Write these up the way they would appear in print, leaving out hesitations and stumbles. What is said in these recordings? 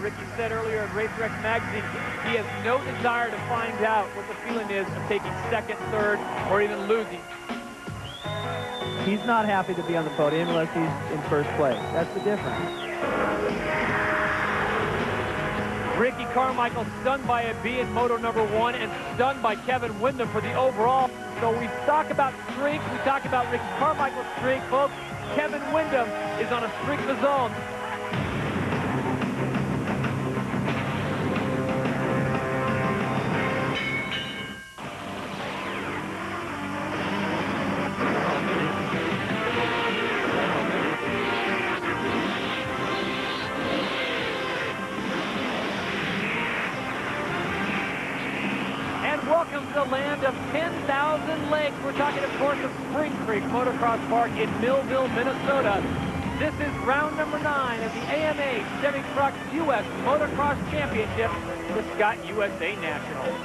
Ricky said earlier in RaceRex Magazine, he has no desire to find out what the feeling is of taking second, third, or even losing. He's not happy to be on the podium unless he's in first place. That's the difference. Ricky Carmichael stunned by a B in Moto #1 and stunned by Kevin Windham for the overall. So we talk about streak, we talk about Ricky Carmichael's streak, folks. Kevin Windham is on a streak of his own. Welcome to the land of 10,000 lakes. We're talking, of course, of Spring Creek Motocross Park in Millville, Minnesota. This is round number 9 of the AMA Semi-Truck U.S. Motocross Championship, the Scott USA National.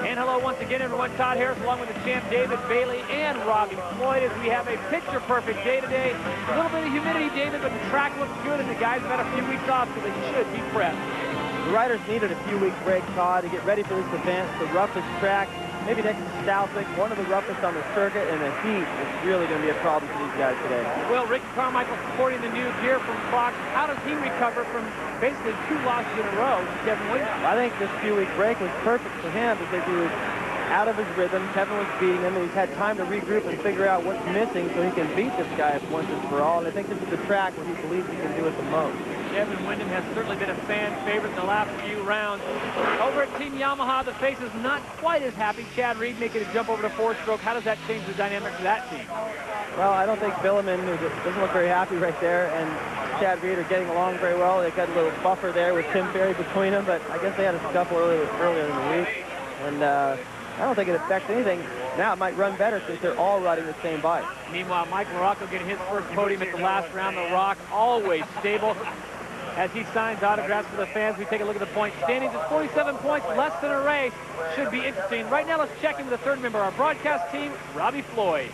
And hello once again, everyone. Todd Harris along with the champ David Bailey and Robbie Floyd as we have a picture-perfect day today. A little bit of humidity, David, but the track looks good, and the guys have had a few weeks off, so they should be prepped. The riders needed a few week break, Todd, to get ready for this event. The roughest track, maybe next to Southwick, one of the roughest on the circuit, and the heat is really going to be a problem for these guys today. Well, Ricky Carmichael supporting the new gear from Fox. How does he recover from basically 2 losses in a row? Kevin Williams? I think this few-week break was perfect for him because he was out of his rhythm. Kevin was beating him, and he's had time to regroup and figure out what's missing so he can beat this guy once and for all. And I think this is the track where he believes he can do it the most. Kevin Windham has certainly been a fan favorite in the last few rounds. Over at Team Yamaha, the face is not quite as happy. Chad Reed making a jump over to 4-stroke. How does that change the dynamic for that team? Well, I don't think Billiman, who doesn't look very happy right there, and Chad Reed are getting along very well. They've got a little buffer there with Tim Ferry between them, but I guess they had a scuffle earlier in the week. And I don't think it affects anything. Now it might run better since they're all riding the same bike. Meanwhile, Mike LaRocco getting his first podium at the last round. The Rock always stable. As he signs autographs for the fans, we take a look at the point standings. It's 47 points, less than a race. Should be interesting. Right now, let's check in with the third member of our broadcast team, Robbie Floyd.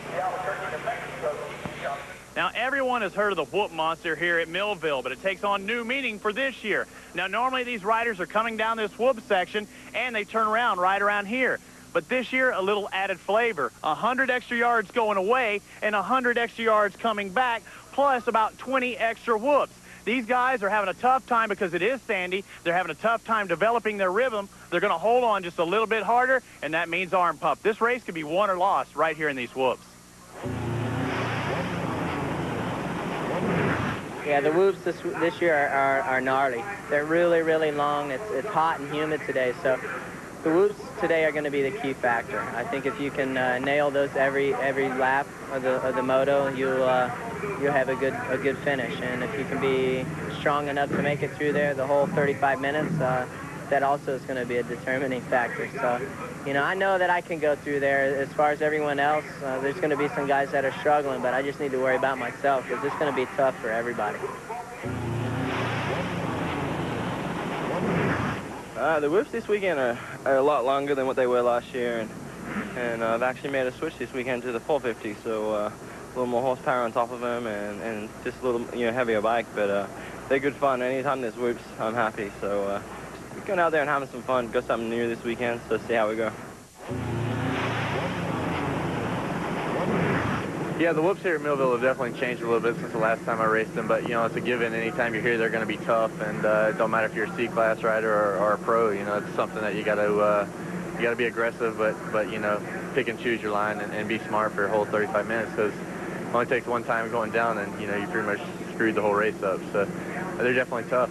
Now, everyone has heard of the whoop monster here at Millville, but it takes on new meaning for this year. Now, normally these riders are coming down this whoop section, and they turn around right around here. But this year, a little added flavor. 100 extra yards going away and 100 extra yards coming back, plus about 20 extra whoops. These guys are having a tough time because it is sandy. They're having a tough time developing their rhythm. They're going to hold on just a little bit harder, and that means arm pump. This race could be won or lost right here in these whoops. Yeah, the whoops this year are gnarly. They're really, really long. It's hot and humid today, so the whoops today are going to be the key factor. I think if you can nail those every lap of the moto, you'll have a good finish. And if you can be strong enough to make it through there the whole 35 minutes, that also is going to be a determining factor. So, you know, I know that I can go through there. As far as everyone else, there's going to be some guys that are struggling, but I just need to worry about myself because it's going to be tough for everybody. The whoops this weekend are a lot longer than what they were last year, and I've actually made a switch this weekend to the 450, so a little more horsepower on top of them and just a little heavier bike, but they're good fun. Anytime there's whoops, I'm happy, so just going out there and having some fun. Got something new this weekend, so see how we go. Yeah, the whoops here at Millville have definitely changed a little bit since the last time I raced them, but, it's a given. Anytime you're here, they're going to be tough, and it don't matter if you're a C-class rider or a pro. It's something that you got to be aggressive, but pick and choose your line and be smart for a whole 35 minutes, because it only takes one time going down, and, you pretty much screwed the whole race up. So they're definitely tough.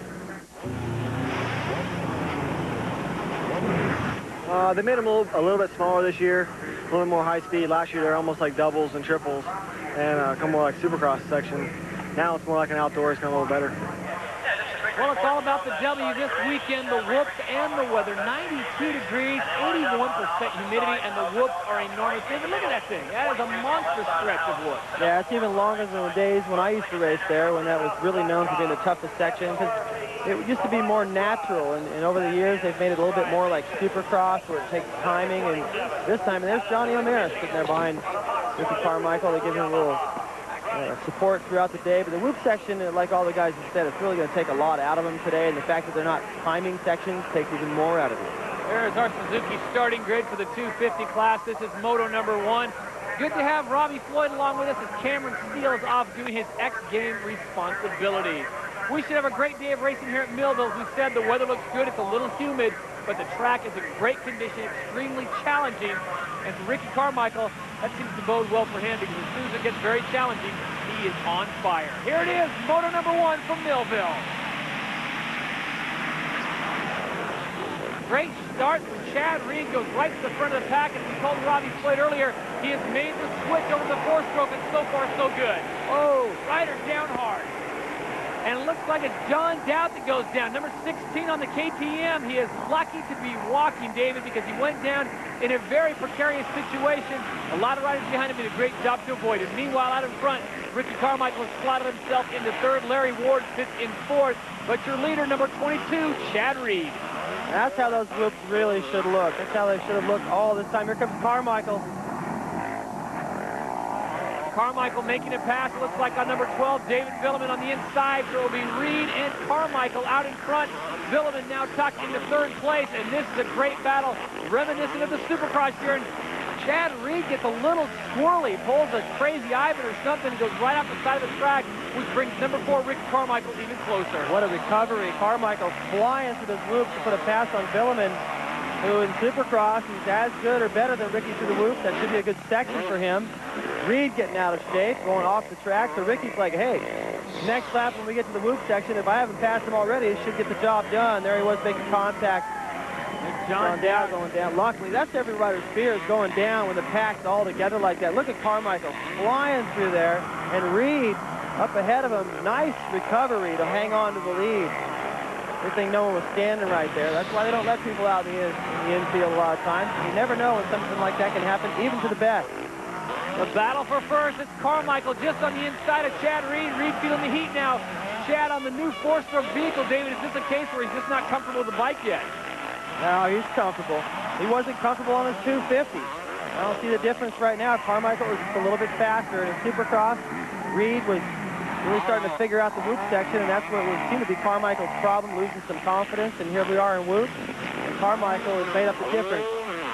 They made them a little bit smaller this year. A little more high speed. Last year they're almost like doubles and triples, and come more like supercross section. Now it's more like an outdoors, kind of a little better. Well, it's all about the W this weekend, the whoops and the weather. 92 degrees, 81% humidity, and the whoops are enormous. David, look at that thing. That is a monster stretch of whoops. Yeah, it's even longer than the days when I used to race there, when that was really known for being the toughest section, because it used to be more natural, and over the years they've made it a little bit more like supercross, where it takes timing, and this time, and there's Johnny O'Mara sitting there behind Ricky Carmichael. They give him a little support throughout the day. But the whoop section, like all the guys have said, it's really going to take a lot out of them today. And the fact that they're not timing sections takes even more out of it. There's our Suzuki starting grid for the 250 class. This is Moto #1. Good to have Robbie Floyd along with us as Cameron Steele is off doing his X-Game responsibilities. We should have a great day of racing here at Millville. As we said, the weather looks good. It's a little humid, but the track is in great condition, extremely challenging. And for Ricky Carmichael, that seems to bode well for him because as soon as it gets very challenging, he is on fire. Here it is, Moto #1 from Millville. Great start from Chad Reed, goes right to the front of the pack. As we told Robbie Floyd earlier, he has made the switch over the four-stroke, and so far so good. Oh, rider down hard. And it looks like it's John Dowd that goes down. Number 16 on the KTM. He is lucky to be walking, David, because he went down in a very precarious situation. A lot of riders behind him did a great job to avoid it. Meanwhile, out in front, Ricky Carmichael has slotted himself into third. Larry Ward sits in fourth. But your leader, number 22, Chad Reed. That's how those whoops really should look. That's how they should have looked all this time. Here comes Carmichael. Carmichael making a pass, it looks like on number 12, David Villeman on the inside. So it will be Reed and Carmichael out in front. Villeman now tucked into third place, and this is a great battle, reminiscent of the Supercross here. And Chad Reed gets a little squirrely, pulls a crazy Ivan or something, and goes right off the side of the track, which brings number 4, Rick Carmichael, even closer. What a recovery. Carmichael flying through those whoops to put a pass on Villeman, who in Supercross is as good or better than Ricky through the whoops. That should be a good section for him. Reed getting out of shape, going off the track. So Ricky's like, hey, next lap when we get to the whoop section, if I haven't passed him already, it should get the job done. There he was making contact. John Dowd going down. Luckily, that's every rider's fear, is going down when the pack's all together like that. Look at Carmichael flying through there, and Reed up ahead of him. Nice recovery to hang on to the lead. Good thing no one was standing right there. That's why they don't let people out in the infield a lot of times. You never know when something like that can happen, even to the best. The battle for first, it's Carmichael just on the inside of Chad Reed. Reed feeling the heat now. Chad on the new four-stroke vehicle. David, is this a case where he's just not comfortable with the bike yet? No, he's comfortable. He wasn't comfortable on his 250. I don't see the difference right now. Carmichael was just a little bit faster. In Supercross, Reed was really starting to figure out the whoop section, and that's what would seem to be Carmichael's problem, losing some confidence. And here we are in whoop, and Carmichael has made up the difference.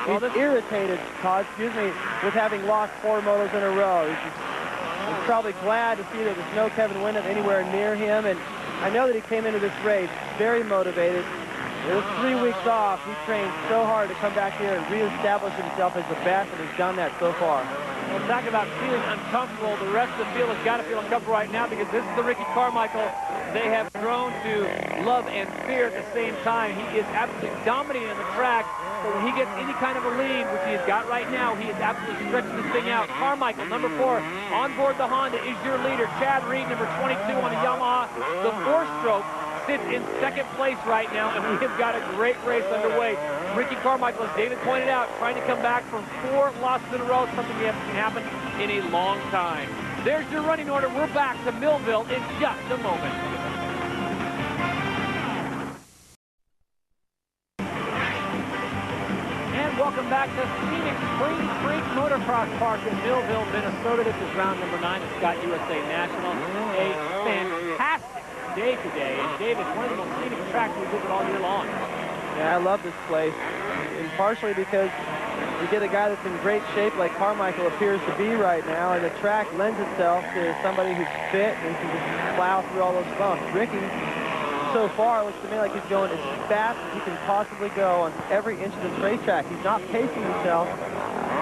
He's irritated, Todd, with having lost 4 motos in a row. He's probably glad to see that there's no Kevin Windham anywhere near him, and I know that he came into this race very motivated. It was 3 weeks off. He trained so hard to come back here and reestablish himself as the best, and he's done that so far. Well, talking about feeling uncomfortable, the rest of the field has got to feel uncomfortable right now because this is the Ricky Carmichael they have grown to love and fear at the same time. He is absolutely dominating on the track, but when he gets any kind of a lead, which he has got right now, he is absolutely stretching this thing out. Carmichael, number 4, on board the Honda, is your leader. Chad Reed, number 22 on the Yamaha. The 4-stroke sits in second place right now, and we have got a great race underway. Ricky Carmichael, as David pointed out, trying to come back from 4 losses in a row, something we haven't seen happen in a long time. There's your running order. We're back to Millville in just a moment. And welcome back to scenic Spring Creek Motocross Park in Millville, Minnesota. This is round number 9 of Scott USA National. A fantastic day today, and David, one of the most scenic tracks we visit all year long. Yeah, I love this place, and partially because you get a guy that's in great shape like Carmichael appears to be right now, and the track lends itself to somebody who's fit and can just plow through all those bumps. Ricky, so far, looks to me like he's going as fast as he can possibly go on every inch of this racetrack. He's not pacing himself,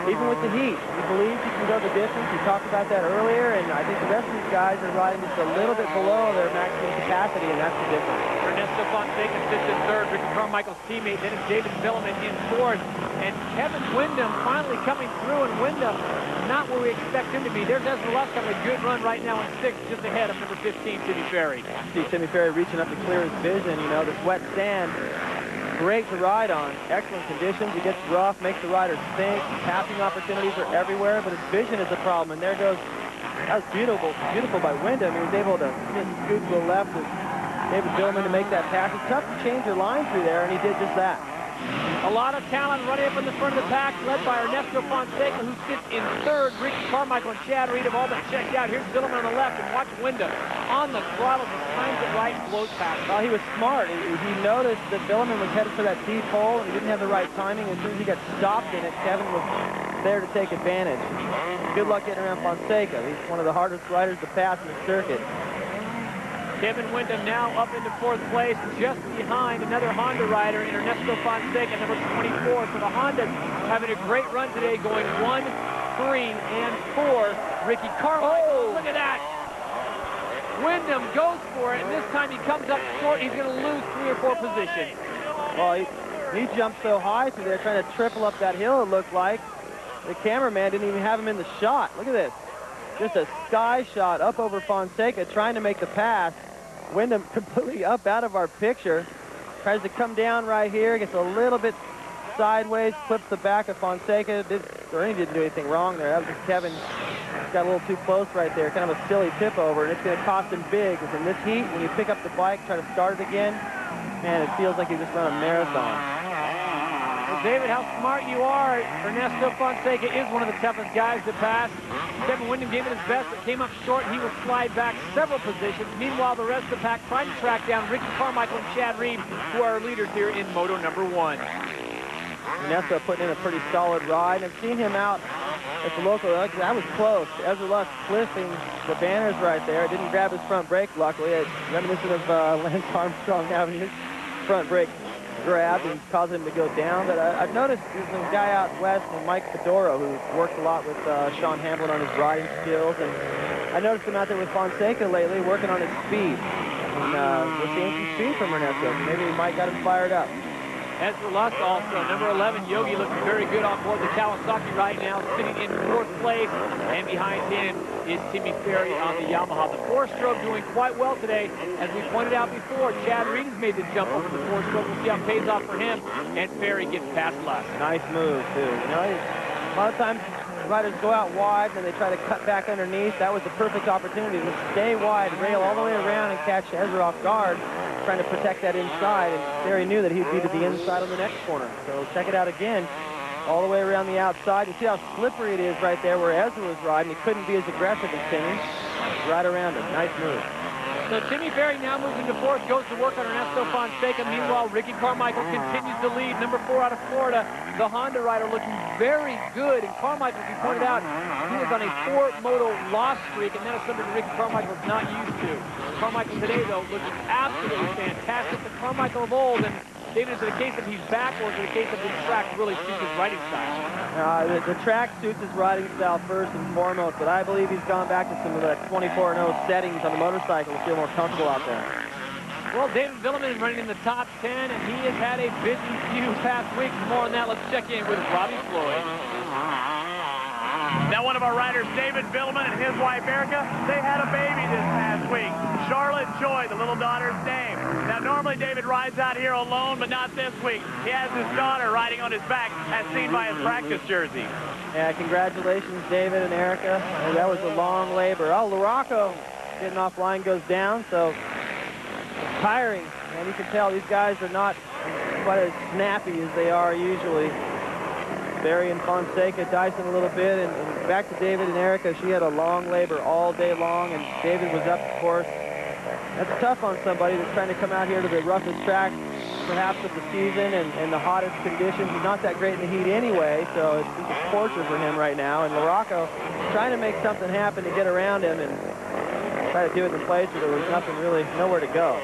even with the heat. He believes he can go the distance. We talked about that earlier, and I think the rest of these guys are riding just a little bit below their maximum capacity, and that's the difference. Ernesto Fonseca sits in third. Ricky Carmichael's teammate. Then it's David Villeman in fourth. And Kevin Windham finally coming through, and Windham not where we expect him to be. There's Ezra Lusk having a good run right now in 6th, just ahead of number 15, Timmy Ferry. See Timmy Ferry reaching up to clear his vision. You know, this wet sand, great to ride on. Excellent conditions. It gets rough, makes the riders think. Passing opportunities are everywhere, but his vision is a problem. And there goes, that was beautiful by Windham. He was able to just scoot to the left with David Villeman to make that pass. It's tough to change your line through there, and he did just that. A lot of talent running up in the front of the pack, led by Ernesto Fonseca, who sits in third. Ricky Carmichael and Chad Reed have all been checked out. Here's Dillman on the left, and watch Wyndham on the throttle, just times it right, float past. Well, he was smart. He noticed that Billiman was headed for that deep hole, and he didn't have the right timing. As soon as he got stopped in it, Kevin was there to take advantage. Good luck getting around Fonseca. He's one of the hardest riders to pass in the circuit. Kevin Wyndham now up into fourth place, just behind another Honda rider in Ernesto Fonseca, number 24. So the Hondas having a great run today, going 1, 3, and 4. Ricky Carmichael, look at that. Wyndham goes for it, and this time he comes up short. He's going to lose 3 or 4 positions. Well, he jumped so high through there, trying to triple up that hill, it looked like. The cameraman didn't even have him in the shot. Look at this. Just a sky shot up over Fonseca, trying to make the pass. Wyndham completely up out of our picture. Tries to come down right here, gets a little bit sideways, clips the back of Fonseca. Ernie didn't do anything wrong there. That was just Kevin got a little too close right there. Kind of a silly tip over, and it's going to cost him big. Because in this heat, when you pick up the bike, try to start it again, man, it feels like you just run a marathon. Well, David, how smart you are. Ernesto Fonseca is one of the toughest guys to pass. Kevin Wyndham gave it his best, but came up short. He will slide back several positions. Meanwhile, the rest of the pack trying to track down Ricky Carmichael and Chad Reed, who are our leaders here in Moto number 1. Ernesto putting in a pretty solid ride. I've seen him out at the local. That was close. Ezra Lusk clipping the banners right there. Didn't grab his front brake, luckily. It's reminiscent of Lance Armstrong having his front brake grabbed and caused him to go down. But I've noticed there's a guy out west named Mike Fedoro who worked a lot with Sean Hamlin on his riding skills. And I noticed him out there with Fonseca lately working on his speed. And we're seeing some speed from Ernesto. Maybe Mike got him fired up. Ezra Lusk also, number 11, Yogi, looking very good on board the Kawasaki right now, sitting in fourth place, and behind him is Timmy Ferry on the Yamaha. The 4-stroke doing quite well today. As we pointed out before, Chad Reed has made the jump over the 4-stroke. We'll see how it pays off for him, and Ferry gets past Lusk. Nice move, too. You know, a lot of times riders go out wide, and then they try to cut back underneath. That was the perfect opportunity to stay wide, rail all the way around, and catch Ezra off guard, trying to protect that inside, and Ferry knew that he'd be to the inside on the next corner. So check it out again, all the way around the outside. You see how slippery it is right there where Ezra was riding. He couldn't be as aggressive as Timmy. Right around it. Nice move. So Timmy Ferry now moves into fourth, goes to work on Ernesto Fonseca. Meanwhile, Ricky Carmichael continues to lead. Number 4 out of Florida, the Honda rider, looking very good. And Carmichael, as you pointed out, he is on a 4-moto loss streak, and that is something Ricky Carmichael is not used to. Carmichael today, though, looking absolutely fantastic. The Carmichael of old, and David, is it a case that he's back, or is it a case that this track really suits his riding style? The track suits his riding style first and foremost, but I believe he's gone back to some of the 24-0 settings on the motorcycle to feel more comfortable out there. Well, David Villeman is running in the top 10, and he has had a busy few past weeks. More on that, let's check in with Robbie Floyd. Now one of our riders, David Villeman, and his wife, Erica, they had a baby this past week. Charlotte Joy, the little daughter's name. Now, normally David rides out here alone, but not this week. He has his daughter riding on his back, as seen by his practice jersey. Yeah, congratulations, David and Erica. That was a long labor. Oh, Luraco getting off line goes down, so it's tiring. And you can tell these guys are not quite as snappy as they are usually. Barry and Fonseca dicing a little bit, and back to David and Erica. She had a long labor all day long, and David was up, of course. That's tough on somebody that's trying to come out here to the roughest track, perhaps of the season, and the hottest conditions. He's not that great in the heat anyway, so it's just a torture for him right now. And Luraco trying to make something happen to get around him and try to do it in places where there was nothing really, nowhere to go.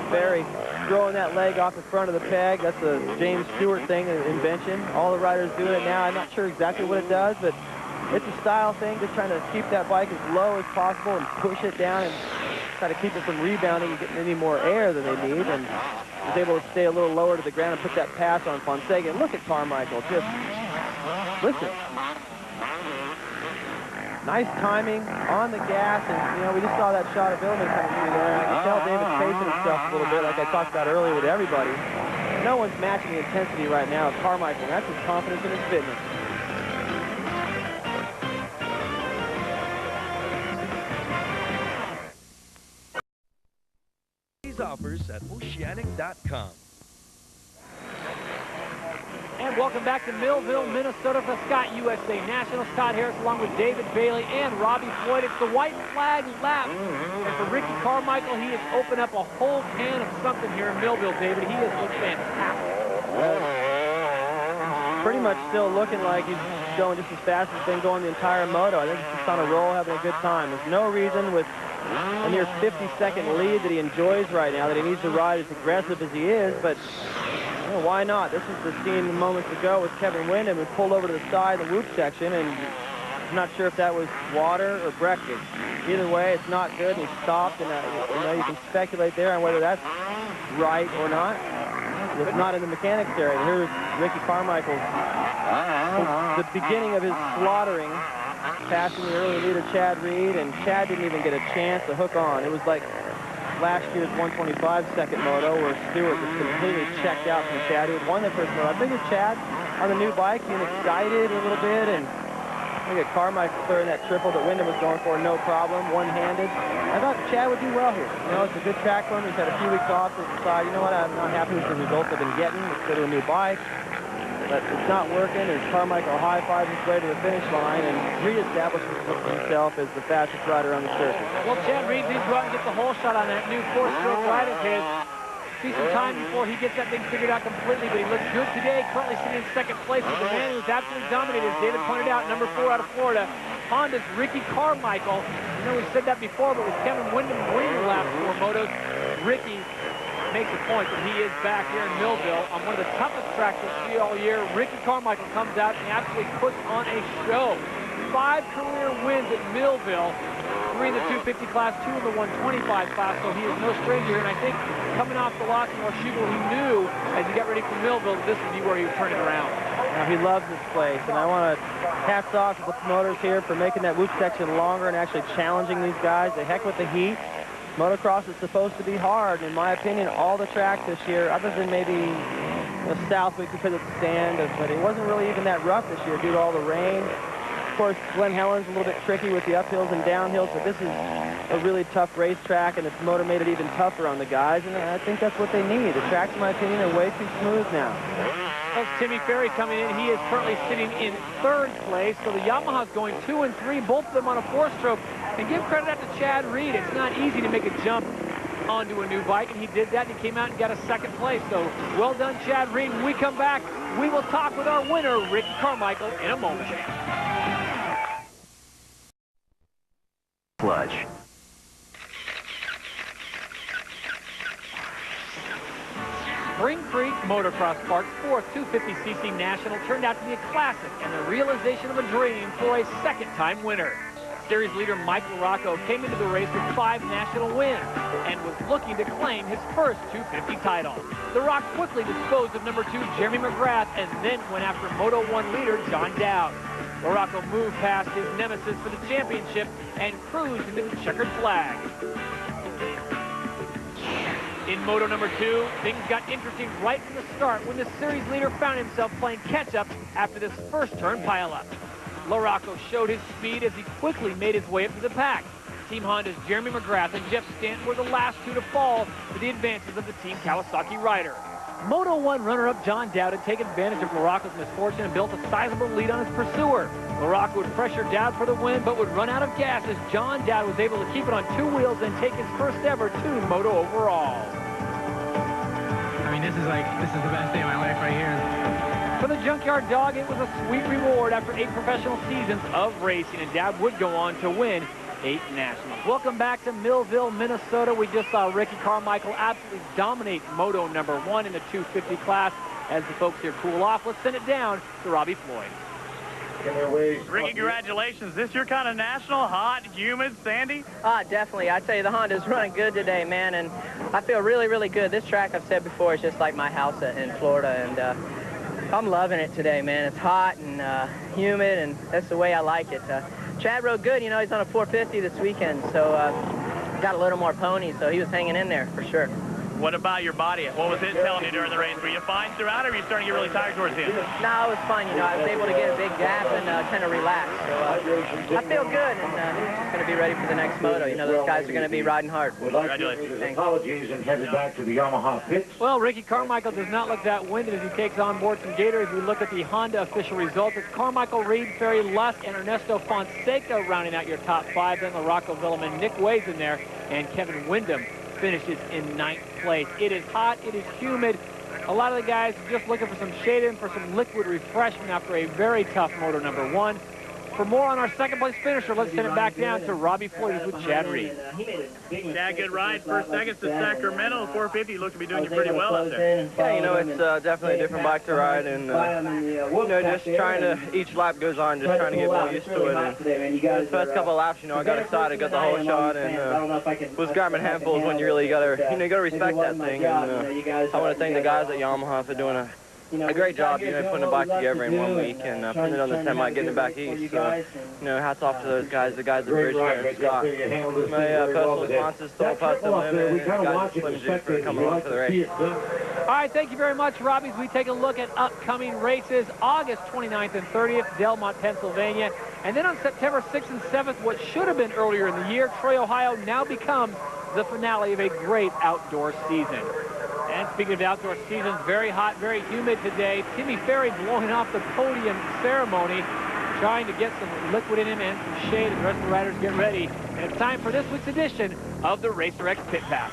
Barry throwing that leg off the front of the peg. That's a James Stewart thing, an invention. All the riders doing it now. I'm not sure exactly what it does, but it's a style thing, just trying to keep that bike as low as possible and push it down and try to keep it from rebounding and getting any more air than they need. And was able to stay a little lower to the ground and put that pass on Fonseca. And look at Carmichael. Just listen. Nice timing on the gas, and you know, we just saw that shot of Villeman coming through there, and I can tell David's pacing himself a little bit, like I talked about earlier with everybody. No one's matching the intensity right now of Carmichael, and that's his confidence in his fitness. These offers at Oceanic.com. And welcome back to Millville, Minnesota for Scott USA National. Scott Harris along with David Bailey and Robbie Floyd. It's the white flag lap. And for Ricky Carmichael, he has opened up a whole can of something here in Millville, David. He has looked fantastic. Pretty much still looking like he's going just as fast as he's been going the entire moto. I think he's just on a roll, having a good time. There's no reason with a near 50-second lead that he enjoys right now that he needs to ride as aggressive as he is, but you know, why not? This is the scene moments ago with Kevin Windham, who pulled over to the side of the whoop section, and I'm not sure if that was water or breakfast. Either way, it's not good, and he stopped, and you know, you can speculate there on whether that's right or not. It's not in the mechanics area. Here's Ricky Carmichael, the beginning of his slaughtering, passing the early leader, Chad Reed, and Chad didn't even get a chance to hook on. It was like last year's 125-second moto where Stewart was completely checked out from Chad, who had won the first moto. I figured Chad on the new bike being excited a little bit, and look at Carmichael clearing that triple that Windham was going for, no problem, one-handed. I thought Chad would do well here. You know, it's a good track for him. He's had a few weeks off to decide, you know what, I'm not happy with the results I've been getting. Let's go to a new bike. But it's not working, as Carmichael high-fives his way to the finish line and reestablishes himself as the fastest rider on the circuit. Well, Chad Reed needs to go out and get the whole shot on that new four-stroke ride of his. See some time before he gets that thing figured out completely, but he looks good today, currently sitting in second place with the man who's absolutely dominated, as David pointed out, number 4 out of Florida, Honda's Ricky Carmichael. You know, we've said that before, but with Kevin Windham winning the last 4 motos, Ricky makes a point that he is back here in Millville on one of the toughest tracks you'll see all year. Ricky Carmichael comes out and absolutely puts on a show. 5 career wins at Millville, 3 in the 250 class, 2 in the 125 class, so he is no stranger here. And I think coming off the loss in Washougal, he knew as he got ready for Millville that this would be where he would turn it around. Now, he loves this place, and I want to hats off to the promoters here for making that whoop section longer and actually challenging these guys. The heck with the heat. Motocross is supposed to be hard, and in my opinion, all the tracks this year, other than maybe the Southwick because of the sand, but it wasn't really even that rough this year due to all the rain. Of course, Glen Helen's a little bit tricky with the uphills and downhills, but this is a really tough racetrack, and its motor made it even tougher on the guys, and I think that's what they need. The tracks, in my opinion, are way too smooth now. That's Timmy Ferry coming in. He is currently sitting in 3rd place, so the Yamaha's going 2 and 3, both of them on a 4-stroke. And give credit out to Chad Reed. It's not easy to make a jump onto a new bike, and he did that, and he came out and got a 2nd place. So well done, Chad Reed. When we come back, we will talk with our winner, Ricky Carmichael, in a moment. Sludge. Spring Creek Motocross Park's 4th 250cc National turned out to be a classic and the realization of a dream for a 2nd-time winner. Series leader Mike LaRocco came into the race with 5 national wins and was looking to claim his first 250 title. The Rock quickly disposed of number 2 Jeremy McGrath and then went after Moto 1 leader John Dowd. LaRocco moved past his nemesis for the championship and cruised into the checkered flag. In Moto number 2, things got interesting right from the start when the series leader found himself playing catch-up after this first turn pileup. LaRocco showed his speed as he quickly made his way up to the pack. Team Honda's Jeremy McGrath and Jeff Stanton were the last 2 to fall to the advances of the Team Kawasaki rider. Moto 1 runner-up John Dowd had taken advantage of LaRocco's misfortune and built a sizable lead on his pursuer. LaRocco would pressure Dowd for the win, but would run out of gas as John Dowd was able to keep it on 2 wheels and take his first ever 2 Moto overall. I mean, this is the best day of my life right here. For the Junkyard Dog, it was a sweet reward after 8 professional seasons of racing, and Dowd would go on to win 8 nationals. Welcome back to Millville, Minnesota. We just saw Ricky Carmichael absolutely dominate Moto number 1 in the 250 class. As the folks here cool off, let's send it down to Robbie Floyd. Ricky, congratulations. Is this your kind of national? Hot, humid, sandy? Definitely. I tell you, the Honda's running good today, man, and I feel really, really good. This track, I've said before, is just like my house in Florida, and I'm loving it today, man. It's hot and humid, and that's the way I like it. Chad rode good. You know, he's on a 450 this weekend, so got a little more pony, so he was hanging in there for sure. What about your body? What was it telling you during the race? Were you fine throughout, or were you starting to get really tired towards the end? No, I was fine. You know, I was able to get a big gap and kind of relax. So I feel good, and just going to be ready for the next moto. You know, those guys are going to be riding hard. Congratulations. Apologies and headed back to the Yamaha pits. Well, Ricky Carmichael does not look that winded as he takes on board some Gator. As we look at the Honda official results, it's Carmichael, Reed, Ferry, Lusk, and Ernesto Fonseca rounding out your top 5. Then LaRocco Villeman, Nick Way's in there, and Kevin Windham finishes in 9th place. It is hot, it is humid. A lot of the guys just looking for some shade in, for some liquid refreshment after a very tough moto number 1. For more on our second place finisher, let's send it back down to Robbie Floyd with Chad Reed. Chad, good ride. First seconds to Sacramento. 450 look to be doing you pretty well up there. Yeah, you know, it's definitely a different bike to ride, and you know, just trying to, each lap goes on, just trying to get more used to it. And the first couple of laps, you know, I got excited, got the whole shot, and was grabbing handfuls when you really gotta, you know, you gotta respect that thing. And I want to thank the guys at Yamaha for doing a great job, you know, putting the bike together in 1 week and putting it on the semi, getting it back east. So, you know, hats off to those guys, the guys at Bridgeport and Scott. My personal sponsors, Stone Pasta Limit, and guys at Slim Jim for coming along for the race. All right, thank you very much, Robbie. As we take a look at upcoming races, August 29th and 30th, Delmont, Pennsylvania. And then on September 6th and 7th, what should have been earlier in the year, Troy, Ohio, now becomes the finale of a great outdoor season. And speaking of outdoor seasons, very hot, very humid today. Timmy Ferry blowing off the podium ceremony, trying to get some liquid in him and some shade, and the rest of the riders get ready. And it's time for this week's edition of the Racer X Pit Pass.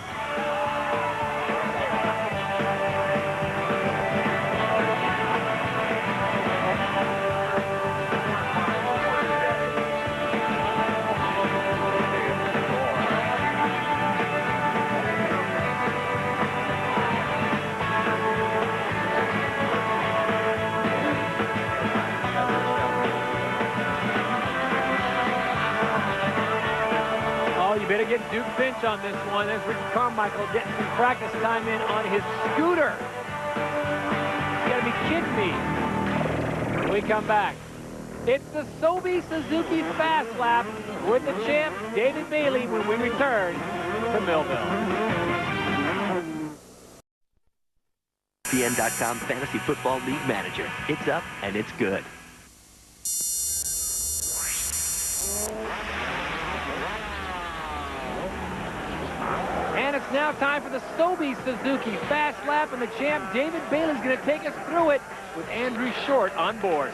You better get Duke Finch on this one. There's Ricky Carmichael getting some practice time in on his scooter. You gotta be kidding me. When we come back, it's the Sobe Suzuki Fast Lap with the champ, David Bailey, when we return to Millville. ESPN.com Fantasy Football League Manager. It's up and it's good. And it's now time for the Sobe Suzuki Fast Lap, and the champ, David Bailey's going to take us through it with Andrew Short on board.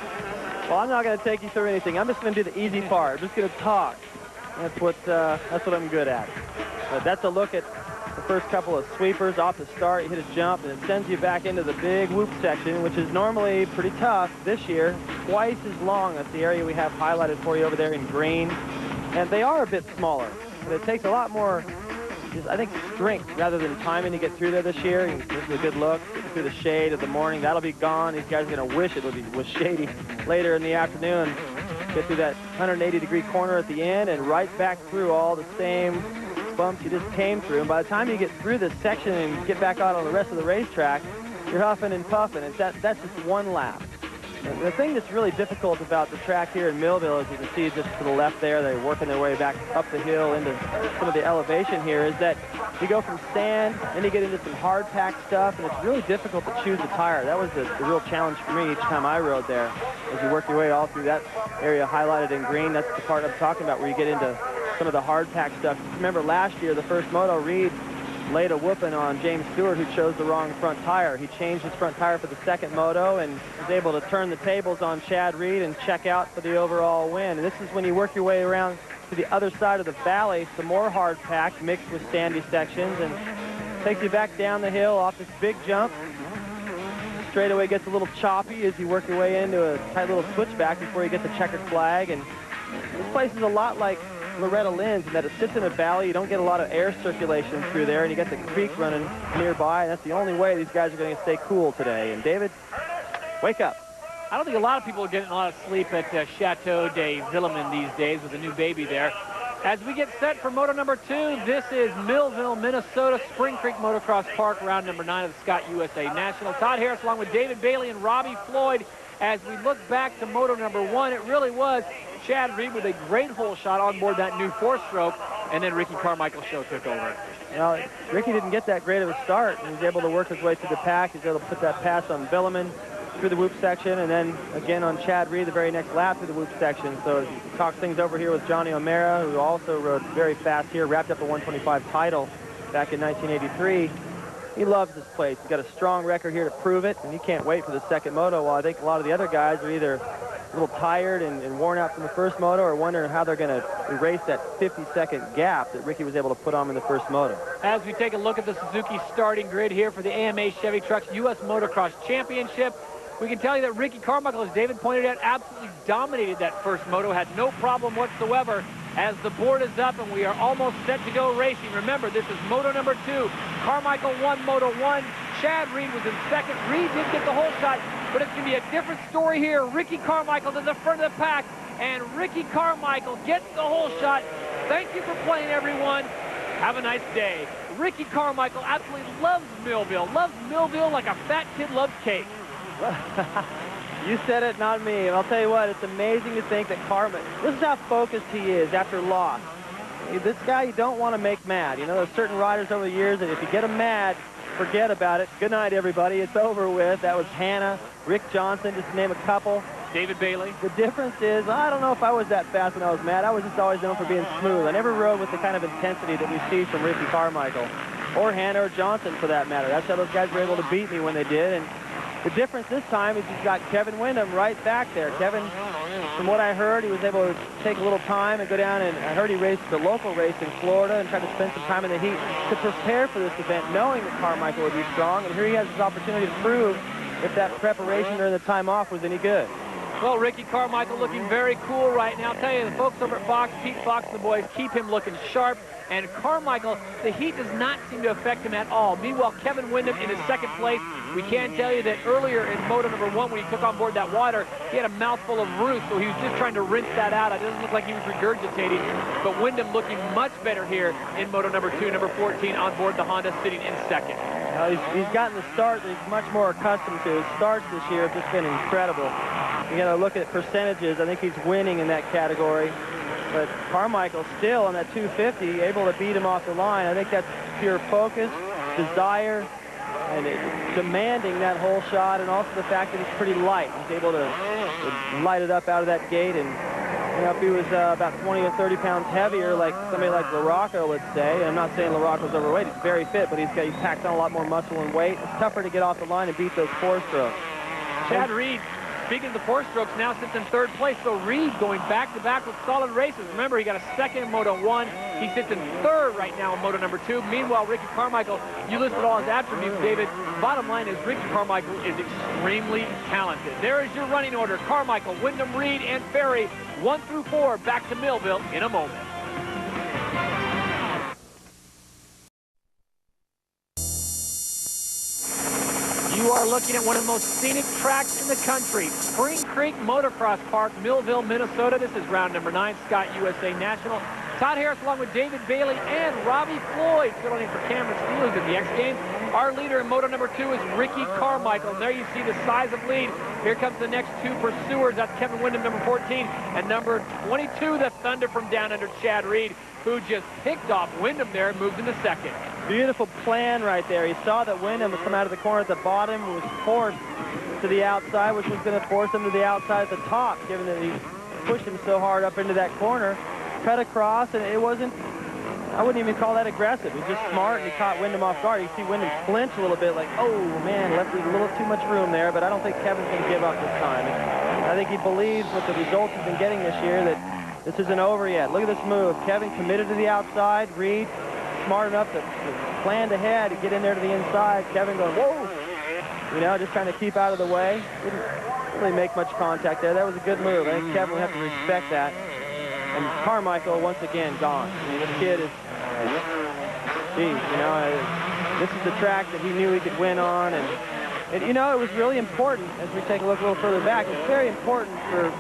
Well, I'm not going to take you through anything. I'm just going to do the easy part. I'm just going to talk. That's what I'm good at. But that's a look at the first couple of sweepers off the start. You hit a jump, and it sends you back into the big whoop section, which is normally pretty tough. This year, twice as long. That's the area we have highlighted for you over there in green. And they are a bit smaller, but it takes a lot more, I think, strength rather than timing to get through there this year. This is a good look. Get through the shade of the morning. That'll be gone. These guys are going to wish it was shady later in the afternoon. Get through that 180-degree corner at the end and right back through all the same bumps you just came through. And by the time you get through this section and get back out on the rest of the racetrack, you're huffing and puffing. And that's just one lap. And the thing that's really difficult about the track here in Millville, as you can see just to the left there, they're working their way back up the hill into some of the elevation here, is that you go from sand, then you get into some hard-packed stuff, and it's really difficult to choose a tire. That was the real challenge for me each time I rode there. As you work your way all through that area highlighted in green, that's the part I'm talking about where you get into some of the hard-packed stuff. Remember last year, the first moto, Reed laid a whooping on James Stewart, who chose the wrong front tire. He changed his front tire for the second moto and was able to turn the tables on Chad Reed and check out for the overall win. And this is when you work your way around to the other side of the valley, some more hard packed mixed with sandy sections, and takes you back down the hill off this big jump. Straightaway gets a little choppy as you work your way into a tight little switchback before you get the checkered flag. And this place is a lot like Loretta Lynn's in that it sits in a valley. You don't get a lot of air circulation through there, and you get the creek running nearby, and that's the only way these guys are going to stay cool today. And David, wake up. I don't think a lot of people are getting a lot of sleep at Chateau de Villeman these days with a new baby there. As we get set for moto number 2, this is Millville, Minnesota, Spring Creek Motocross Park, round number 9 of the Scott USA National. Todd Harris along with David Bailey and Robbie Floyd. As we look back to moto number 1, it really was Chad Reed with a great hole shot on board that new 4-stroke. and then Ricky Carmichael's show took over. Well, Ricky didn't get that great of a start. He was able to work his way through the pack. He was able to put that pass on Bileman through the whoop section, and then again on Chad Reed the very next lap through the whoop section. So he talks things over here with Johnny O'Mara, who also rode very fast here, wrapped up a 125 title back in 1983. He loves this place. He's got a strong record here to prove it, and he can't wait for the second moto, while I think a lot of the other guys are either a little tired and worn out from the first moto, or wondering how they're going to erase that 50-second gap that Ricky was able to put on in the first moto. As we take a look at the Suzuki starting grid here for the AMA Chevy Trucks U.S. Motocross Championship, we can tell you that Ricky Carmichael, as David pointed out, absolutely dominated that first moto, had no problem whatsoever. As the board is up and we are almost set to go racing. Remember, this is moto number 2. Carmichael won moto 1. Chad Reed was in second. Reed did get the whole shot, but it's going to be a different story here. Ricky Carmichael to the front of the pack, and Ricky Carmichael gets the whole shot. Thank you for playing, everyone. Have a nice day. Ricky Carmichael absolutely loves Millville like a fat kid loves cake. You said it, not me. And I'll tell you what, it's amazing to think that Carmichael, this is how focused he is after loss. This guy you don't want to make mad. You know, there's certain riders over the years that if you get them mad, forget about it. Good night, everybody. It's over with. That was Hanna, Rick Johnson, just to name a couple. David Bailey. The difference is, I don't know if I was that fast when I was mad. I was just always known for being smooth. I never rode with the kind of intensity that we see from Ricky Carmichael, or Hanna or Johnson for that matter. That's how those guys were able to beat me when they did. And the difference this time is he's got Kevin Windham right back there. Kevin, from what I heard, he was able to take a little time and go down, and I heard he raced the local race in Florida and tried to spend some time in the heat to prepare for this event, knowing that Carmichael would be strong. And here he has his opportunity to prove if that preparation during the time off was any good. Well, Ricky Carmichael looking very cool right now. I'll tell you, the folks over at Fox, Pete Fox and the boys, keep him looking sharp. And Carmichael, the heat does not seem to affect him at all. Meanwhile, Kevin Windham in his second place. We can tell you that earlier in moto number 1, when he took on board that water, he had a mouthful of roof, so he was just trying to rinse that out. It doesn't look like he was regurgitating, but Windham looking much better here in moto number 2, number 14 on board the Honda, sitting in second. He's gotten the start that he's much more accustomed to. His starts this year have just been incredible. You got to look at percentages. I think he's winning in that category. But Carmichael still on that 250, able to beat him off the line. I think that's pure focus, desire, and demanding that whole shot, and also the fact that he's pretty light. He's able to light it up out of that gate. And you know, if he was about 20 or 30 pounds heavier, like somebody like LaRocco, let's say, and I'm not saying LaRocco's overweight, he's very fit, but he packs on a lot more muscle and weight. It's tougher to get off the line and beat those 4-strokes. Chad Reed, speaking of the 4-strokes, now sits in third place. So Reed going back-to-back with solid races. Remember, he got a second in Moto 1. He sits in third right now in Moto number 2. Meanwhile, Ricky Carmichael, you listed all his attributes, David. Bottom line is Ricky Carmichael is extremely talented. There is your running order. Carmichael, Windham, Reed, and Ferry, 1 through 4. Back to Millville in a moment. You are looking at one of the most scenic tracks in the country, Spring Creek Motocross Park, Millville, Minnesota. This is round number 9, Scott USA National. Todd Harris along with David Bailey and Robbie Floyd filling in for Cameron Steelers in the X Games. Our leader in moto number 2 is Ricky Carmichael. There you see the size of lead. Here comes the next 2 pursuers. That's Kevin Windham, number 14, and number 22, the Thunder from down under, Chad Reed, who just picked off Windham there and moved into second. Beautiful plan right there. He saw that Windham would come out of the corner at the bottom, was forced to the outside, which was going to force him to the outside at the top, given that he pushed him so hard up into that corner. Cut across, and it wasn't, I wouldn't even call that aggressive. He was just smart, and he caught Windham off guard. You see Windham flinch a little bit, like, oh, man, left a little too much room there, but I don't think Kevin's going to give up this time. And I think he believes with the results he's been getting this year that this isn't over yet. Look at this move. Kevin committed to the outside. Reed smart enough to plan ahead to get in there to the inside. Kevin going, whoa! You know, just trying to keep out of the way. Didn't really make much contact there. That was a good move. I think Kevin will have to respect that. And Carmichael, once again, gone. I mean, this kid is, geez, you know, this is the track that he knew he could win on. And you know, it was really important, as we take a look a little further back, it's very important for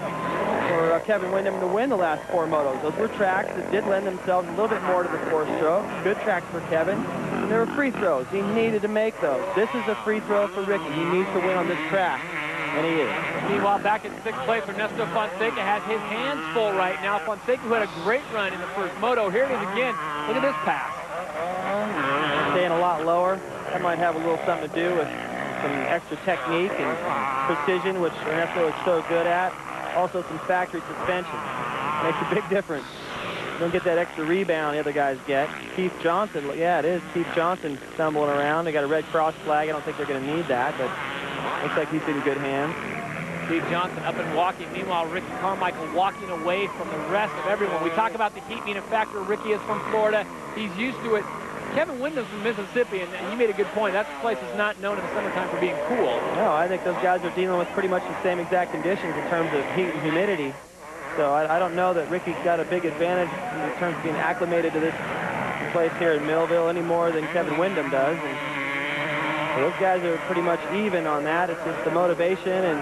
Kevin Windham to win the last 4 motos. Those were tracks that did lend themselves a little bit more to the 4-stroke. Good tracks for Kevin. And there were free throws. He needed to make those. This is a free throw for Ricky. He needs to win on this track. And he is. Meanwhile, back in 6th place, Ernesto Fonseca has his hands full right now. Fonseca, who had a great run in the first moto. Here it is again. Look at this pass. Staying a lot lower. That might have a little something to do with some extra technique and precision, which Ernesto is so good at. Also some factory suspension. Makes a big difference. You don't get that extra rebound the other guys get. Keith Johnson, yeah, it is. Keith Johnson stumbling around. They got a red cross flag. I don't think they're going to need that, but looks like he's in good hands. Keith Johnson up and walking. Meanwhile, Ricky Carmichael walking away from the rest of everyone. We talk about the heat being a factor. Ricky is from Florida. He's used to it. Kevin Wyndham's from Mississippi, and he made a good point. That place is not known in the summertime for being cool. No, I think those guys are dealing with pretty much the same exact conditions in terms of heat and humidity. So I don't know that Ricky's got a big advantage in terms of being acclimated to this place here in Millville any more than Kevin Wyndham does. And so those guys are pretty much even on that. It's just the motivation and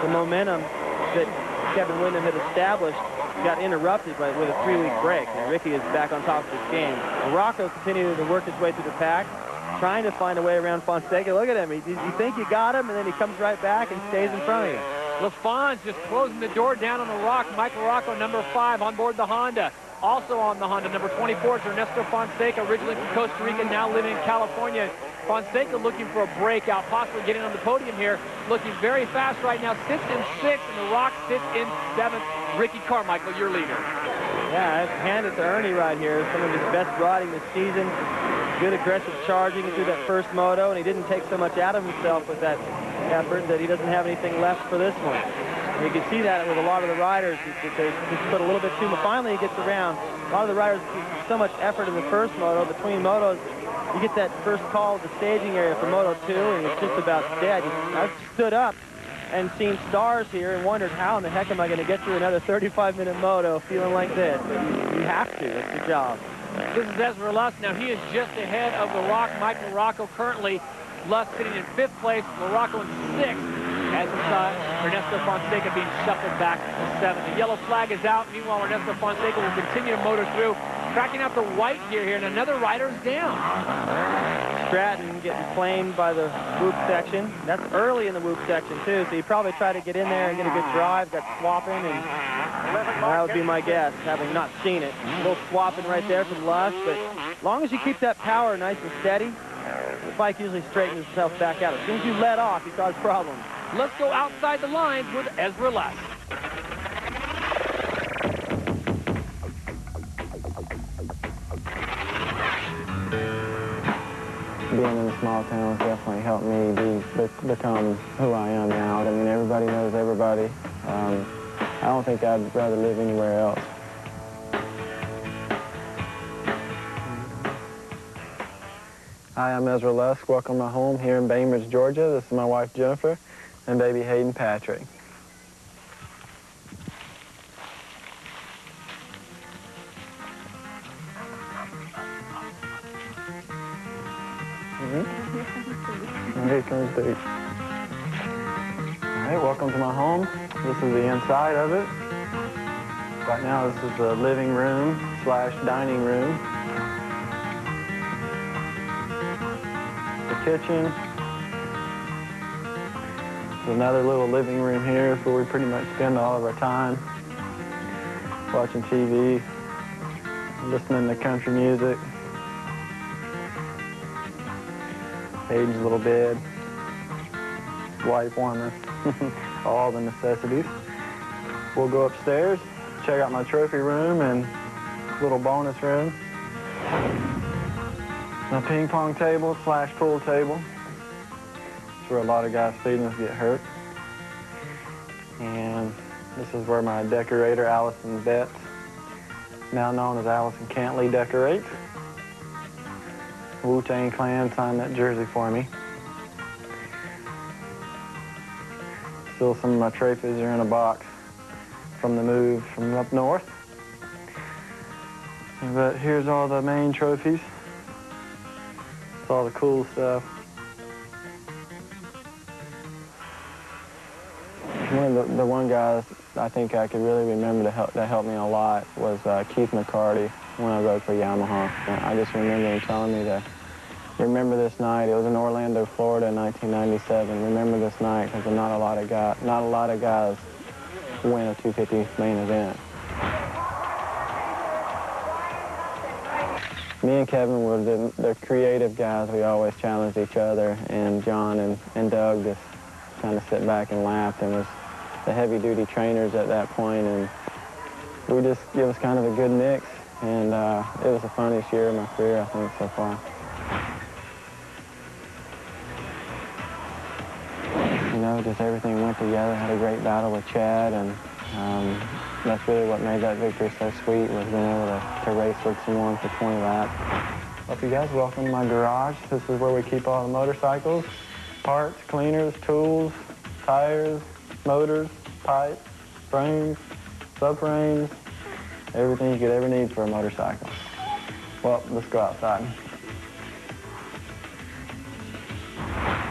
the momentum that Kevin Wyndham had established got interrupted with a 3-week break. And Ricky is back on top of his game. And Rocco continued to work his way through the pack, trying to find a way around Fonseca. Look at him. You think you got him, and then he comes right back and stays in front of you. LaFon's just closing the door down on the rock. Michael Rocco, number 5, on board the Honda. Also on the Honda, number 24, is Ernesto Fonseca, originally from Costa Rica, now living in California. Fonseca looking for a breakout, possibly getting on the podium here. Looking very fast right now, sits in 6th, and the Rock sits in 7th. Ricky Carmichael, your leader. Yeah, I hand it to Ernie right here. Some of his best riding this season. Good aggressive charging through that first moto, and he didn't take so much out of himself with that effort that he doesn't have anything left for this one. And you can see that with a lot of the riders. They just put a little bit too much. Finally, he gets around. A lot of the riders put so much effort in the first moto. Between motos, you get that first call at the staging area for Moto 2, and it's just about dead. I've stood up and seen stars here and wondered how in the heck am I going to get through another 35-minute moto feeling like this. But you have to. It's your job. This is Ezra Lusk. Now, he is just ahead of the Rock, Michael Rocco. Currently, Lusk sitting in 5th place, Rocco in 6th. As we saw Ernesto Fonseca being shuffled back to 7th. The yellow flag is out. Meanwhile, Ernesto Fonseca will continue to motor through, cracking out the white gear here, and another rider is down. Stratton getting flamed by the whoop section. That's early in the whoop section, too, so you probably try to get in there and get a good drive. Got swapping, and that would be my guess, having not seen it. A little swapping right there from Lusk, but as long as you keep that power nice and steady, the bike usually straightens itself back out. As soon as you let off, you cause problems. Let's go outside the lines with Ezra Lusk. Being in a small town has definitely helped me become who I am now. I mean, everybody knows everybody. I don't think I'd rather live anywhere else. Hi, I'm Ezra Lusk. Welcome to my home here in Bainbridge, Georgia. This is my wife, Jennifer, and baby Hayden Patrick. Here comes Dave. All right, welcome to my home. This is the inside of it. Right now, this is the living room / dining room. The kitchen. There's another little living room here where we pretty much spend all of our time watching TV, listening to country music. Hayden's little bed, wife warmer, all the necessities. We'll go upstairs, check out my trophy room and little bonus room. My ping pong table / pool table. It's where a lot of guys' feelings get hurt. And this is where my decorator, Allison Betts, now known as Allison Cantley, decorates. Wu-Tang Clan signed that jersey for me. Still some of my trophies are in a box from the move from up north. But here's all the main trophies. It's all the cool stuff. One of the one guys I think I could really remember that helped me a lot was Keith McCarty when I rode for Yamaha. I just remember him telling me to, Remember this night. It was in Orlando, Florida in 1997. Remember this night because not a lot of guys win a 250 main event. Me and Kevin were the creative guys. We always challenged each other, and John and Doug just kind of sit back and laughed and was the heavy-duty trainers at that point, and it was kind of a good mix, and it was the funniest year of my career, I think, so far. You know, just everything went together. Had a great battle with Chad, and that's really what made that victory so sweet, was being able to race with someone for 20 laps. Well, you guys, welcome to my garage. This is where we keep all the motorcycles, parts, cleaners, tools, tires, motors, pipes, frames, subframes, everything you could ever need for a motorcycle. Well, let's go outside.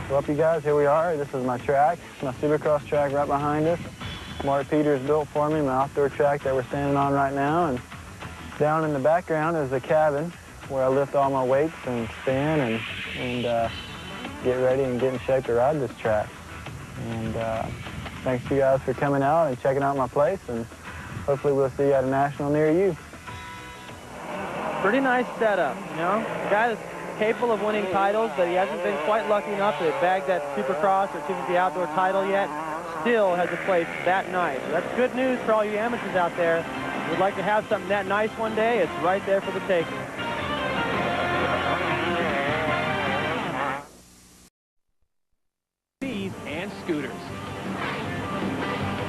Well, you guys, here we are. This is my track, my Supercross track right behind us. Mark Peters built for me, my outdoor track that we're standing on right now. And down in the background is the cabin where I lift all my weights and spin and get ready and get in shape to ride this track. And thanks to you guys for coming out and checking out my place, and hopefully we'll see you at a national near you. Pretty nice setup, you know. The guy is capable of winning titles, but he hasn't been quite lucky enough to bag that Supercross or 250 outdoor title yet. Still has a place that nice. So that's good news for all you amateurs out there. Would like to have something that nice one day. It's right there for the taking. And scooters.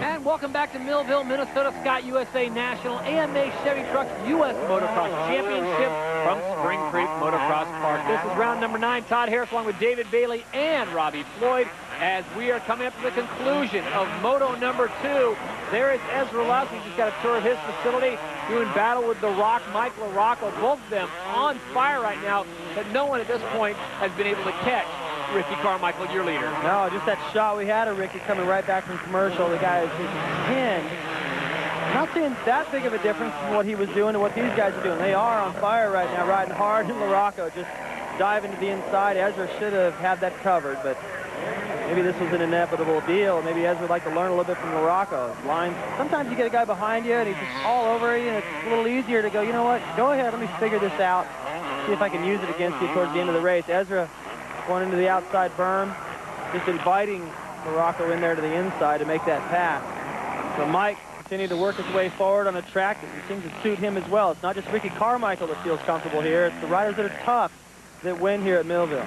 And welcome back to Millville, Minnesota, Scott USA National AMA Chevy Trucks U.S. Motocross Championship from Spring Creek Motocross Park. This is round number 9. Todd Harris along with David Bailey and Robbie Floyd as we are coming up to the conclusion of Moto number 2. There is Ezra Lusk. He just got a tour of his facility, doing battle with The Rock, Mike LaRocco. Both of them on fire right now, but no one at this point has been able to catch Ricky Carmichael, your leader. No, just that shot we had of Ricky coming right back from commercial. The guy is just pinned. Not seeing that big of a difference from what he was doing to what these guys are doing. They are on fire right now, riding hard, and LaRocco just diving to the inside. Ezra should have had that covered, but maybe this was an inevitable deal. Maybe Ezra would like to learn a little bit from LaRocco. Lines, sometimes you get a guy behind you, and he's just all over you, and it's a little easier to go, you know what, go ahead, let me figure this out, see if I can use it against you towards the end of the race. Ezra going into the outside berm, just inviting LaRocco in there to the inside to make that pass. So Mike continued to work his way forward on a track that seems to suit him as well. It's not just Ricky Carmichael that feels comfortable here. It's the riders that are tough that win here at Millville.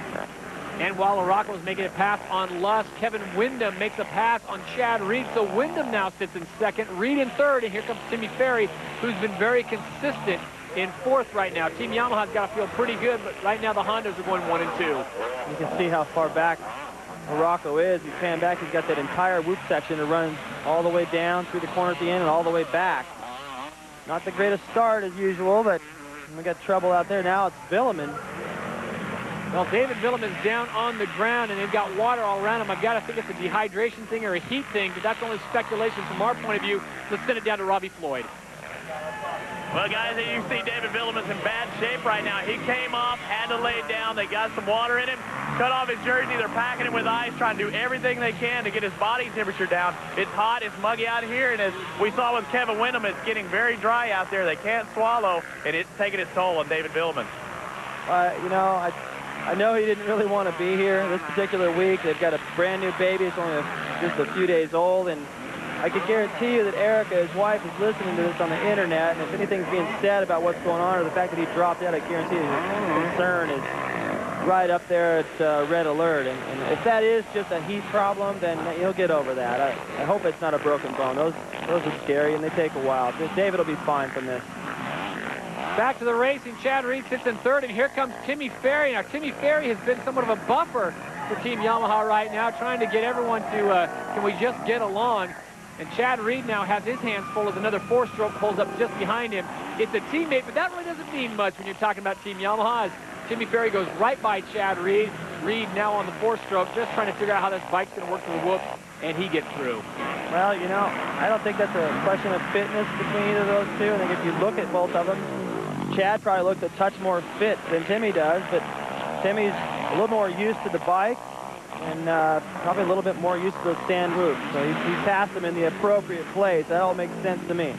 And while LaRocco is making a pass on Lusk, Kevin Windham makes a pass on Chad Reed. So Windham now sits in second, Reed in third, and here comes Timmy Ferry, who's been very consistent in fourth right now. Team Yamaha's got to feel pretty good, but right now the Hondas are going 1 and 2. You can see how far back LaRocco is. You pan back, he's got that entire whoop section to run all the way down through the corner at the end and all the way back. Not the greatest start as usual, but we got trouble out there. Now it's Villeman. Well, David Villeman's down on the ground, and they've got water all around him. I've got to think it's a dehydration thing or a heat thing, but that's only speculation from our point of view. Let's send it down to Robbie Floyd. Well, guys, you see David Villeman's in bad shape right now. He came off, had to lay down. They got some water in him, cut off his jersey. They're packing him with ice, trying to do everything they can to get his body temperature down. It's hot, it's muggy out here, and as we saw with Kevin Windham, it's getting very dry out there. They can't swallow, and it's taking its toll on David Villeman. You know, I know he didn't really want to be here this particular week. They've got a brand new baby. It's only just a few days old, and I could guarantee you that Erica, his wife, is listening to this on the internet, and if anything's being said about what's going on or the fact that he dropped out, I guarantee you his concern is right up there at red alert. And if that is just a heat problem, then he'll get over that. I hope it's not a broken bone. Those are scary, and they take a while. David will be fine from this. Back to the racing. Chad Reed sits in third, and here comes Timmy Ferry. Now, Timmy Ferry has been somewhat of a buffer for Team Yamaha right now, trying to get everyone to, can we just get along? And Chad Reed now has his hands full as another 4-stroke pulls up just behind him. It's a teammate, but that really doesn't mean much when you're talking about Team Yamaha. As Timmy Ferry goes right by Chad Reed. Reed now on the 4-stroke, just trying to figure out how this bike's going to work through the whoops, and he gets through. Well, you know, I don't think that's a question of fitness between either of those two. I think if you look at both of them, Chad probably looks a touch more fit than Timmy does, but Timmy's a little more used to the bike and probably a little bit more used to those stand whoops. So he passed them in the appropriate place. That all makes sense to me.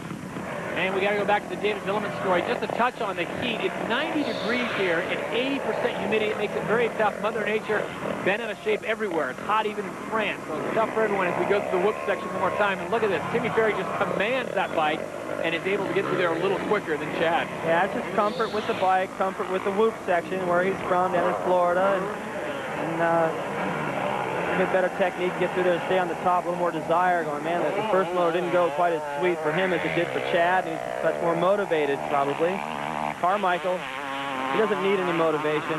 And we got to go back to the David Villemin story. Just to touch on the heat, it's 90 degrees here and 80% humidity. It makes it very tough. Mother Nature bent out of shape everywhere. It's hot even in France. So it's tough for everyone as we go through the whoop section one more time. And look at this. Timmy Ferry just commands that bike and is able to get through there a little quicker than Chad. Yeah, it's just comfort with the bike, comfort with the whoop section where he's from down in Florida. And get better technique, get through there and stay on the top, a little more desire going, man, the first moto didn't go quite as sweet for him as it did for Chad, and he's much more motivated, probably. Carmichael, he doesn't need any motivation.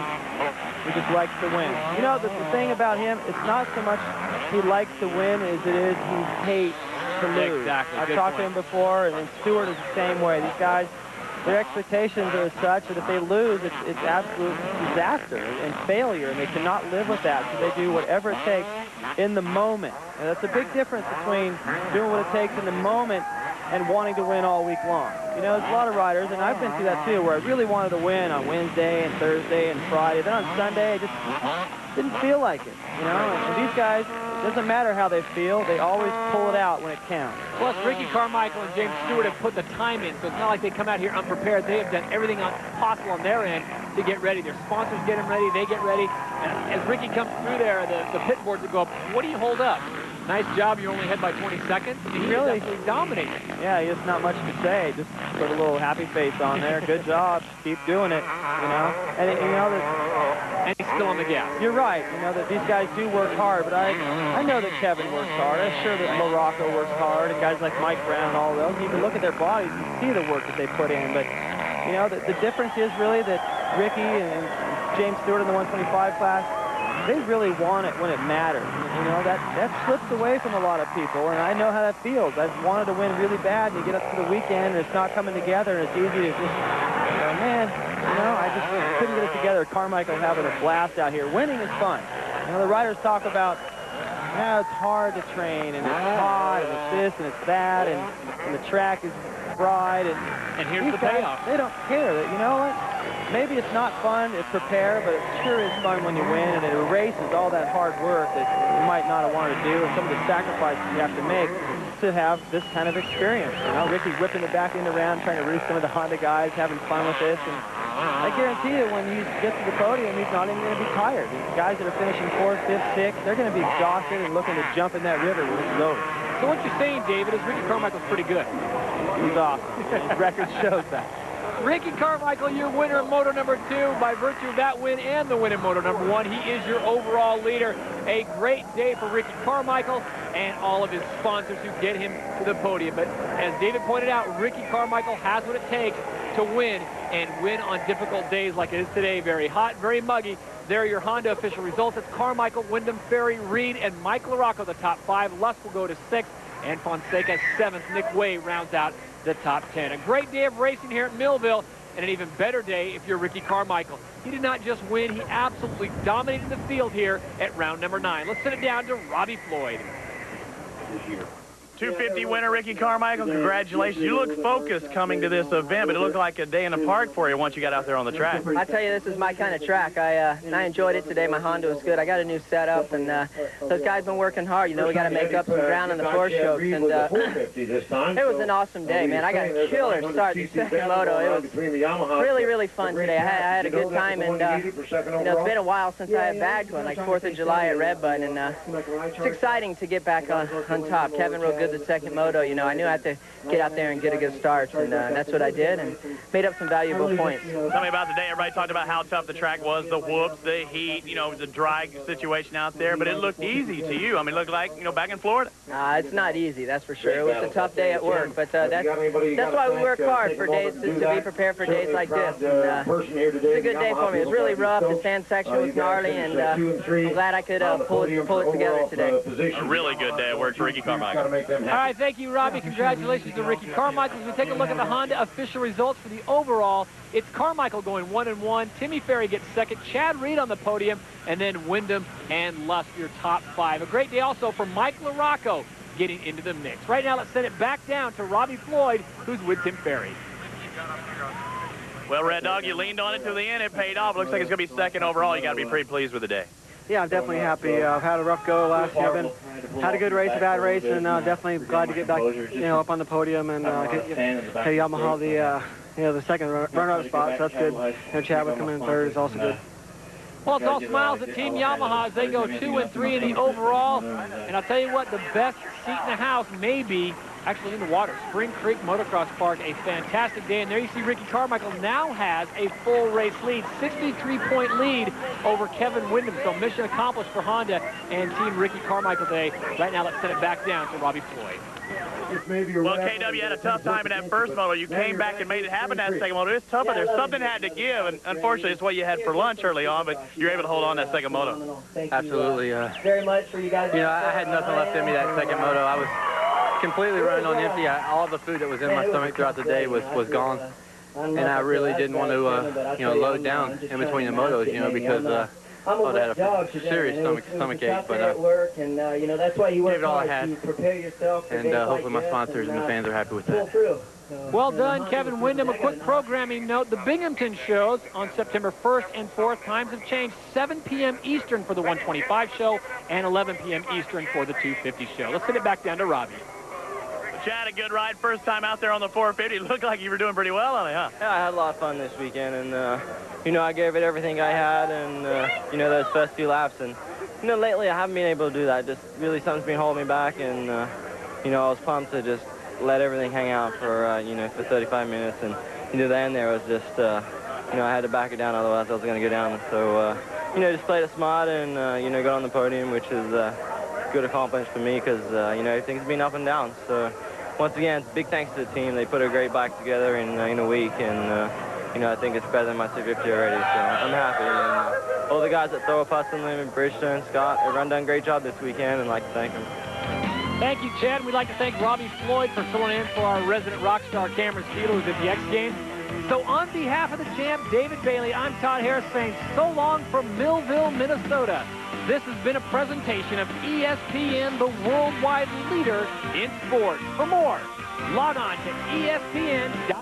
He just likes to win. You know, the thing about him, it's not so much he likes to win as it is he hates to lose. Exactly. I've talked to him before, and then Stewart is the same way. These guys, their expectations are such that if they lose, it's absolute disaster and failure, and they cannot live with that. So they do whatever it takes in the moment. And that's a big difference between doing what it takes in the moment and wanting to win all week long. You know, there's a lot of riders, and I've been through that too, where I really wanted to win on Wednesday and Thursday and Friday. Then on Sunday, I just didn't feel like it, you know? And these guys, it doesn't matter how they feel, they always pull it out when it counts. Plus, Ricky Carmichael and James Stewart have put the time in, so it's not like they come out here unprepared. They have done everything possible on their end to get ready. Their sponsors get them ready, they get ready. And as Ricky comes through there, the pit boards will go up, what do you hold up? Nice job, you're only ahead by 20 seconds. And he really dominates. Yeah, he has not much to say. Just put a little happy face on there. Good job. Keep doing it, you know. And you know that. And he's still on the gas. You're right. You know that these guys do work hard, but I know that Kevin works hard. I'm sure that Morocco works hard, and guys like Mike Brown and all those. You can look at their bodies and see the work that they put in. But you know, the difference is really that Ricky and James Stewart in the 125 class, they really want it when it matters. You know, that slips away from a lot of people, and I know how that feels. I've wanted to win really bad, and you get up to the weekend, and it's not coming together, and it's easy to just, man, you know, I just couldn't get it together. Carmichael having a blast out here. Winning is fun. You know, the riders talk about, it's hard to train, and it's hot, and it's this, and it's that, and the track is fried, and here's the payoff. They don't care. You know what? Maybe it's not fun to prepare, but it sure is fun when you win, and it erases all that hard work that you might not have wanted to do, and some of the sacrifices you have to make to have this kind of experience. You know, Ricky whipping the back end around, trying to roost some of the Honda guys, having fun with this, and I guarantee you when he gets to the podium, he's not even going to be tired. These guys that are finishing 4th, 5th, 6th, they're going to be exhausted and looking to jump in that river when it's over. So what you're saying, David, is Ricky Carmichael's pretty good. He's awesome. His record shows that. Ricky Carmichael, your winner of Moto number 2 by virtue of that win and the win in Moto number 1. He is your overall leader. A great day for Ricky Carmichael and all of his sponsors who get him to the podium. But as David pointed out, Ricky Carmichael has what it takes to win and win on difficult days like it is today. Very hot, very muggy. There are your Honda official results. It's Carmichael, Wyndham, Ferry, Reed, and Mike LaRocco, the top 5. Lusk will go to 6th, and Fonseca 7th. Nick Way rounds out the top 10. A great day of racing here at Millville, and an even better day if you're Ricky Carmichael. He did not just win, he absolutely dominated the field here at round number 9. Let's send it down to Robbie Floyd. 250 winner Ricky Carmichael, congratulations. You look focused coming to this event, but it looked like a day in the park for you once you got out there on the track. I tell you, this is my kind of track. I enjoyed it today. My Honda was good. I got a new setup, and those guys been working hard. You know, we got to make up some ground in the floor strokes, and it was an awesome day, man. I got a killer start to second moto. It was really, really fun today. I had a good time, and you know, it's been a while since I had bagged one, like 4th of July at Redbud, and it's exciting to get back on top. Kevin rode good the second moto. You know, I knew I had to get out there and get a good start, and that's what I did, and made up some valuable points. Tell me about the day. Everybody talked about how tough the track was, the whoops, the heat, you know, the dry situation out there, but it looked easy to you. I mean, it looked like, you know, back in Florida. It's not easy, that's for sure. It was a tough day at work, but that's why we work hard for days to be prepared for days like this. And, it's a good day for me. It was really rough. The sand section was gnarly, and I'm glad I could pull it together today. A really good day at work for Ricky Carmichael. All right, thank you, Robbie. Congratulations to Ricky Carmichael. As we take a look at the Honda official results for the overall, it's Carmichael going 1-1. Timmy Ferry gets 2nd. Chad Reed on the podium, and then Wyndham and Lusk, your top 5. A great day also for Mike LaRocco getting into the mix. Right now, let's send it back down to Robbie Floyd, who's with Tim Ferry. Well, Red Dog, you leaned on it to the end. It paid off. Looks like it's going to be second overall. You got to be pretty pleased with the day. Yeah, I'm definitely happy. I've had a rough go last year. Had a good race, a bad race, and definitely glad to get back, up on the podium and get Yamaha the second runner-up spot. So that's good. And Chadwick coming in third is also good. Well, it's all smiles at Team Yamaha as they go 2 and 3 in the overall. And I'll tell you what, the best seat in the house may be actually in the water. Spring Creek Motocross Park, a fantastic day. And there you see Ricky Carmichael now has a full race lead, 63-point lead over Kevin Windham. So mission accomplished for Honda and Team Ricky Carmichael today. Right now, let's send it back down to Robbie Floyd. Well, KW had a tough time in that first moto. You came back and made it happen that second moto. It's tough, but there's something had to give, and unfortunately, it's what you had for lunch early on, but you're able to hold on that second moto. Absolutely. Very much for you guys. I had nothing left in me that second moto. I was completely running on empty. All the food that was in my stomach throughout the day was gone, and I really didn't want to, load down in between the motos, because I had a serious stomach ache, but that's why you gave it all I had, prepare yourself, and hopefully my sponsors and the fans are happy with that. Well done, Kevin Windham. A quick programming note. The Binghamton shows on September 1st and 4th. Times have changed. 7 p.m. Eastern for the 125 show and 11 p.m. Eastern for the 250 show. Let's send it back down to Robbie. Chad, a good ride. First time out there on the 450. Looked like you were doing pretty well on it, huh? Yeah, I had a lot of fun this weekend, and, I gave it everything I had, and, those first few laps. And, lately I haven't been able to do that. Just really something's been holding me back, and, I was pumped to just let everything hang out for, for 35 minutes. And, the end there was just, I had to back it down, otherwise I was going to go down. So, just played it smart and, got on the podium, which is a good accomplishment for me because, everything's been up and down. So, once again, big thanks to the team. They put a great bike together in a week, and, I think it's better than my 250 already, so I'm happy. And all the guys at Thor, Putson, Lim, Bridgestone, Scott, everyone done a great job this weekend, and I'd like to thank them. Thank you, Chad. We'd like to thank Robbie Floyd for filling in for our resident rock star Cameron Steele, who's at the X Games. So on behalf of the champ, David Bailey, I'm Todd Harris saying so long from Millville, Minnesota. This has been a presentation of ESPN, the worldwide leader in sports. For more, log on to ESPN.com.